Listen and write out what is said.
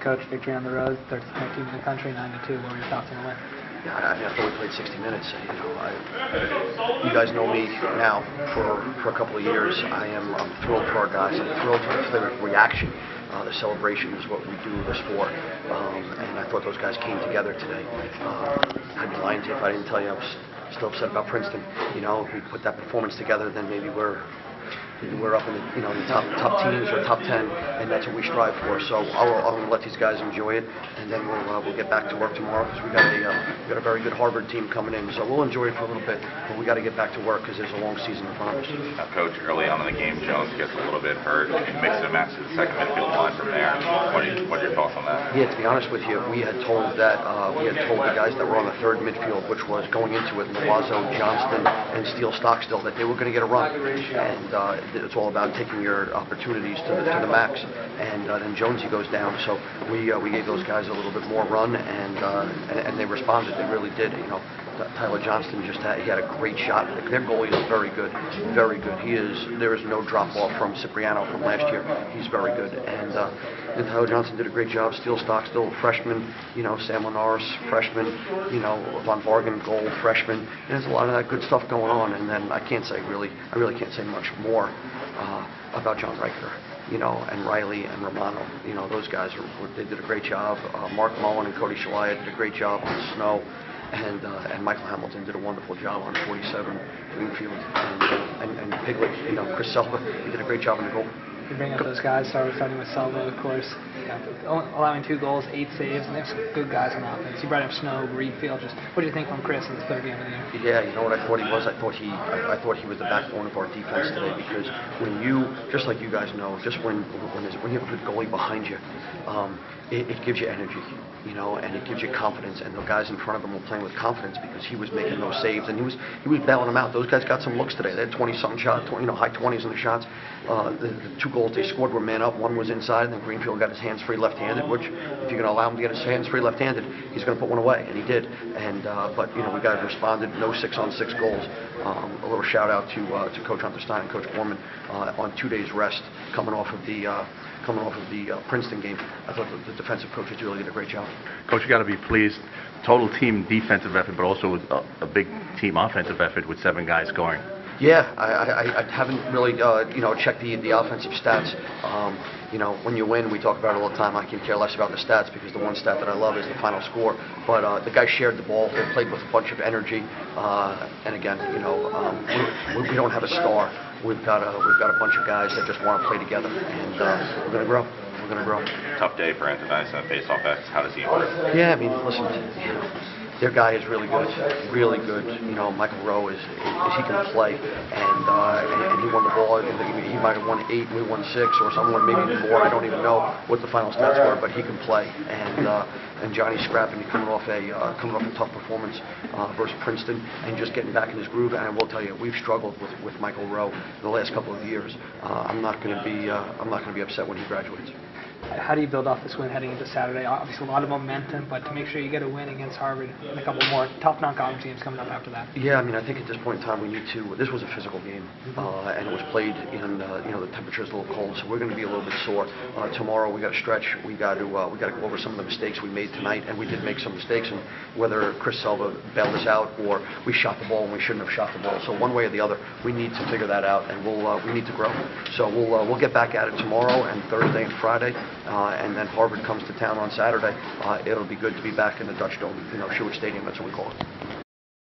Coach, victory on the road, third team in the country, 9-2. What were your thoughts on the win? Yeah, I mean, I thought we played 60 minutes. You guys know me now for a couple of years. I'm thrilled for our guys. I'm thrilled for the reaction. The celebration is what we do this for, and I thought those guys came together today. I'd be lying to you if I didn't tell you I was still upset about Princeton. You know, if we put that performance together, then maybe we're up in the, the top teams or top 10, and that's what we strive for. So I'll let these guys enjoy it, and then we'll get back to work tomorrow because we got a very good Harvard team coming in. So we'll enjoy it for a little bit, but we got to get back to work because there's a long season in front of us. Now, Coach, early on in the game, Jones gets a little bit hurt and mixes and matches the second midfield line from there. What are your thoughts on that? Yeah, to be honest with you, we had told the guys that were on the third midfield, which was going into it, Loiseau, Johnston, and Steele Stockstill, that they were going to get a run, and it's all about taking your opportunities to the max. And then Jonesy goes down, so we gave those guys a little bit more run, and they responded. They really did. Tyler Johnston he had a great shot. Their goalie is very good, very good. There is no drop off from Cipriano from last year. He's very good, and Tyler Johnston did a great job. Steele Stockstill, freshman. Sam Linares, freshman. Von Bargen, goal, freshman. And there's a lot of that good stuff going on. And then I really can't say much more about John Riker. And Riley and Romano. Those guys they did a great job. Mark Mullen and Cody Shalaya did a great job on Snow. And Michael Hamilton did a wonderful job on 47 Greenfield, and Piglet, Chris Selva, he did a great job in the goal. You bring up those guys, starting with Selva, of course, allowing 2 goals, 8 saves, and they have some good guys on offense. You brought up Snow, Greenfield. What do you think from Chris in the third game of the year? Yeah, you know what I thought he was? I thought he was the backbone of our defense today, because when just like you guys know, just when you have a good goalie behind you, it gives you energy, and it gives you confidence. And the guys in front of him were playing with confidence because he was making those saves, and he was bailing them out. Those guys got some looks today. They had 20-something shots, high 20s in the shots. The 2 goals they scored were man up. One was inside, and then Greenfield got his hands free left-handed, which if you're going to allow him to get his hands free left-handed, he's going to put one away, and he did. And but we guys responded. No 6-on-6 goals. A little shout out to Coach Hunter Stein and Coach Foreman on 2 days rest coming off of the Princeton game. I thought the defensive coaches really did a great job. Coach, you got to be pleased. Total team defensive effort, but also a big team offensive effort with 7 guys scoring. Yeah, I haven't really checked the offensive stats. When you win, we talk about it all the time. I can care less about the stats because the one stat that I love is the final score. But the guys shared the ball. They played with a bunch of energy. And again, we don't have a star. We've got a bunch of guys that just want to play together, and we're going to grow. We're going to grow. Tough day for Anthony on face-off X. How does he work? Yeah, I mean, listen, their guy is really good, really good. Michael Rowe he can play, and he won the ball. He might have won 8, we won 6, or somewhere maybe even more. I don't even know what the final stats were, but he can play. And Johnny Scrappin coming off a tough performance versus Princeton, and just getting back in his groove. And I will tell you, we've struggled with Michael Rowe the last couple of years. I'm not going to be upset when he graduates. How do you build off this win heading into Saturday? Obviously, a lot of momentum, but to make sure you get a win against Harvard and a couple more tough non-conference games coming up after that. Yeah, I mean, I think at this point in time we need to. This was a physical game, and it was played in the temperature's a little cold, so we're going to be a little bit sore. Tomorrow we got to stretch. We got to go over some of the mistakes we made tonight, and we did make some mistakes. And whether Chris Selva bailed us out or we shot the ball when we shouldn't have shot the ball, so one way or the other, we need to figure that out, and we need to grow. So we'll get back at it tomorrow and Thursday and Friday, and then Harvard comes to town on Saturday. It'll be good to be back in the Dutch Dome, Schuett Stadium. That's what we call it.